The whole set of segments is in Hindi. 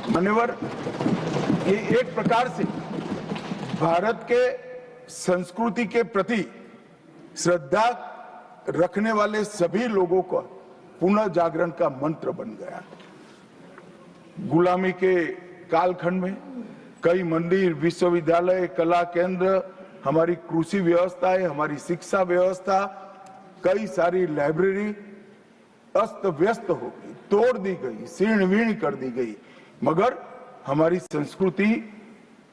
मान्यवर, ये एक प्रकार से भारत के संस्कृति के प्रति श्रद्धा रखने वाले सभी लोगों का पुनः जागरण का मंत्र बन गया। गुलामी के कालखंड में कई मंदिर, विश्वविद्यालय, कला केंद्र, हमारी कृषि व्यवस्था है, हमारी शिक्षा व्यवस्था, कई सारी लाइब्रेरी अस्त व्यस्त हो गई, तोड़ दी गई, शीर्ण वीर्ण कर दी गई, मगर हमारी संस्कृति,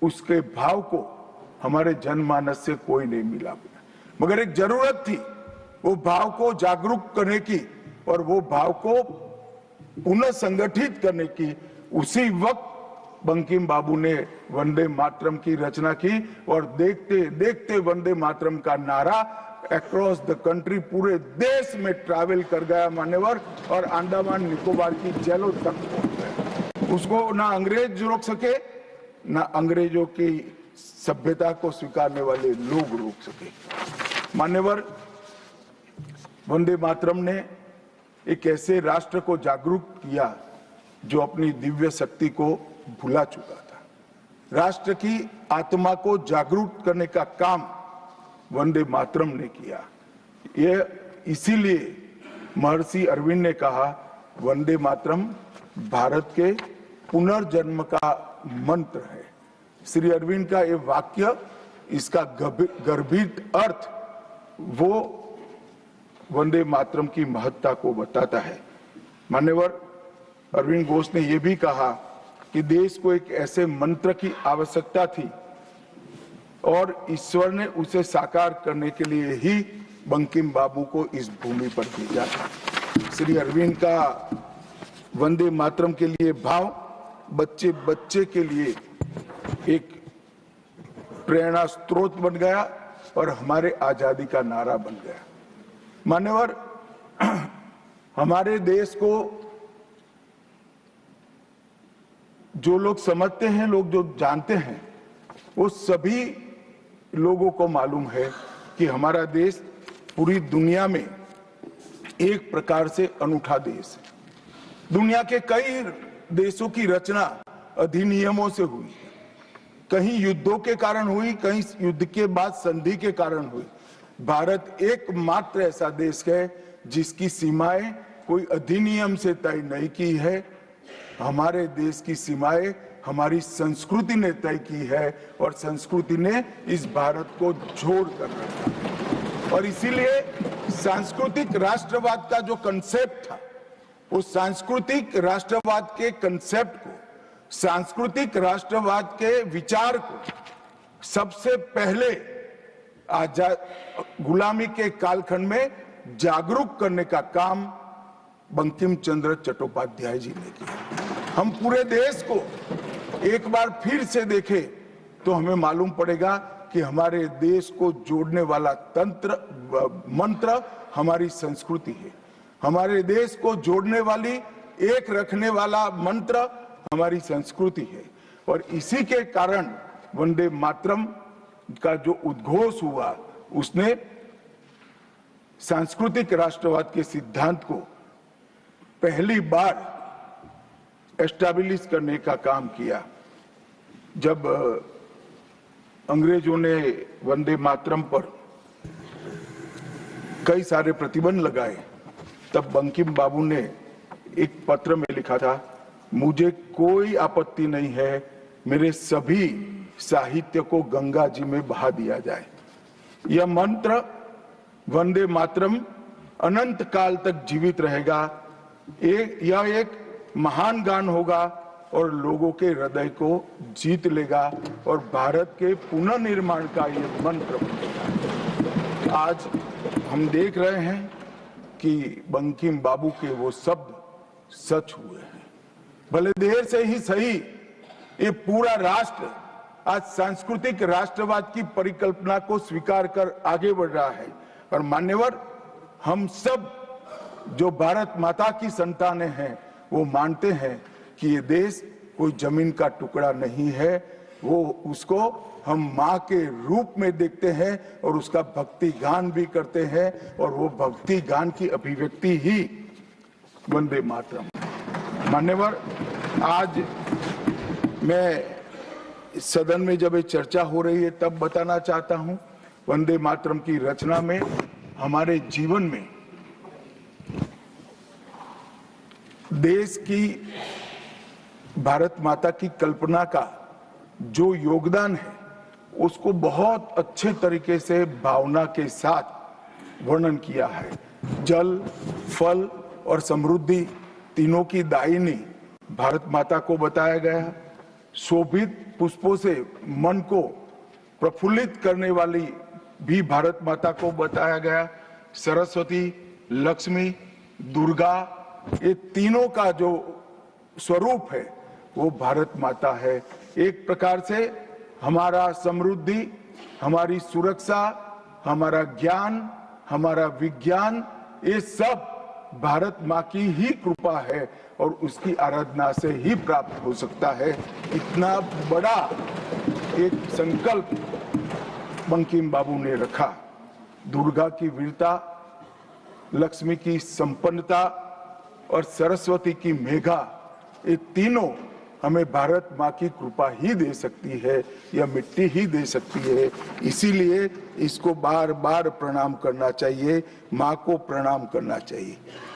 उसके भाव को हमारे जनमानस से कोई नहीं मिला। मगर एक जरूरत थी वो भाव को जागरूक करने की और वो भाव को पुनः संगठित करने की। उसी वक्त बंकिम बाबू ने वंदे मातरम की रचना की और देखते देखते वंदे मातरम का नारा अक्रॉस द कंट्री, पूरे देश में ट्रैवल कर गया मान्यवर, और अंडमान निकोबार की जेलों तक पहुंच गया। उसको ना अंग्रेज रोक सके, ना अंग्रेजों की सभ्यता को स्वीकारने वाले लोग रोक सके। मान्यवर, वंदे मातरम ने एक ऐसे राष्ट्र को जागरूक किया जो अपनी दिव्य शक्ति को भुला चुका था। राष्ट्र की आत्मा को जागरूक करने का काम वंदे मातरम ने किया। ये इसीलिए महर्षि अरविंद ने कहा, वंदे मातरम भारत के पुनर्जन्म का मंत्र है। श्री अरविंद का ये वाक्य, इसका गर्भित अर्थ वो वंदे मातरम की महत्ता को बताता है। मान्यवर, अरविंद घोष ने यह भी कहा कि देश को एक ऐसे मंत्र की आवश्यकता थी और ईश्वर ने उसे साकार करने के लिए ही बंकिम बाबू को इस भूमि पर भेजा था। श्री अरविंद का वंदे मातरम के लिए भाव बच्चे बच्चे के लिए एक प्रेरणा स्रोत बन गया और हमारे आजादी का नारा बन गया। मान्यवर, हमारे देश को जो लोग समझते हैं, लोग जो जानते हैं, वो सभी लोगों को मालूम है कि हमारा देश पूरी दुनिया में एक प्रकार से अनूठा देश है। दुनिया के कई देशों की रचना अधिनियमों से हुई, कहीं युद्धों के कारण हुई, कहीं युद्ध के बाद संधि के कारण हुई। भारत एकमात्र ऐसा देश है जिसकी सीमाएं कोई अधिनियम से तय नहीं की है। हमारे देश की सीमाएं हमारी संस्कृति ने तय की है और संस्कृति ने इस भारत को जोड़ कर रखा। और इसीलिए सांस्कृतिक राष्ट्रवाद का जो कंसेप्ट था, वो सांस्कृतिक राष्ट्रवाद के कंसेप्ट को, सांस्कृतिक राष्ट्रवाद के विचार को सबसे पहले गुलामी के कालखंड में जागरूक करने का काम बंकिम चंद्र चट्टोपाध्याय जी ने किया। हम पूरे देश को एक बार फिर से देखें तो हमें मालूम पड़ेगा कि हमारे देश को जोड़ने वाला मंत्र हमारी संस्कृति है। हमारे देश को जोड़ने वाली, एक रखने वाला मंत्र हमारी संस्कृति है। और इसी के कारण वंदे मातरम का जो उद्घोष हुआ, उसने सांस्कृतिक राष्ट्रवाद के सिद्धांत को पहली बार एस्टैब्लिश करने का काम किया। जब अंग्रेजों ने वंदे मातरम पर कई सारे प्रतिबंध लगाए, तब बंकिम बाबू ने एक पत्र में लिखा था, मुझे कोई आपत्ति नहीं है, मेरे सभी साहित्य को गंगा जी में बहा दिया जाए। यह मंत्र वंदे मातरम अनंत काल तक जीवित रहेगा। यह एक महान गान होगा और लोगों के हृदय को जीत लेगा और भारत के पुनर्निर्माण का यह मंत्र बनेगा। आज हम देख रहे हैं कि बंकिम बाबू के वो शब्द सच हुए हैं। भले देर से ही सही, ये पूरा राष्ट्र आज सांस्कृतिक राष्ट्रवाद की परिकल्पना को स्वीकार कर आगे बढ़ रहा है। और मान्यवर, हम सब जो भारत माता की संतानें हैं, वो मानते हैं कि ये देश कोई जमीन का टुकड़ा नहीं है। वो उसको हम माँ के रूप में देखते हैं और उसका भक्ति गान भी करते हैं, और वो भक्ति गान की अभिव्यक्ति ही वंदे मातरम। मान्यवर, आज मैं सदन में जब ये चर्चा हो रही है तब बताना चाहता हूं, वंदे मातरम की रचना में हमारे जीवन में देश की भारत माता की कल्पना का जो योगदान है उसको बहुत अच्छे तरीके से भावना के साथ वर्णन किया है। जल, फल और समृद्धि तीनों की दायिनी भारत माता को बताया गया। शोभित पुष्पों से मन को प्रफुल्लित करने वाली भी भारत माता को बताया गया। सरस्वती, लक्ष्मी, दुर्गा, ये तीनों का जो स्वरूप है वो भारत माता है। एक प्रकार से हमारा समृद्धि, हमारी सुरक्षा, हमारा ज्ञान, हमारा विज्ञान, ये सब भारत माँ की ही कृपा है और उसकी आराधना से ही प्राप्त हो सकता है। इतना बड़ा एक संकल्प बंकिम बाबू ने रखा। दुर्गा की वीरता, लक्ष्मी की संपन्नता और सरस्वती की मेघा, ये तीनों हमें भारत माँ की कृपा ही दे सकती है, यह मिट्टी ही दे सकती है। इसीलिए इसको बार बार प्रणाम करना चाहिए, माँ को प्रणाम करना चाहिए।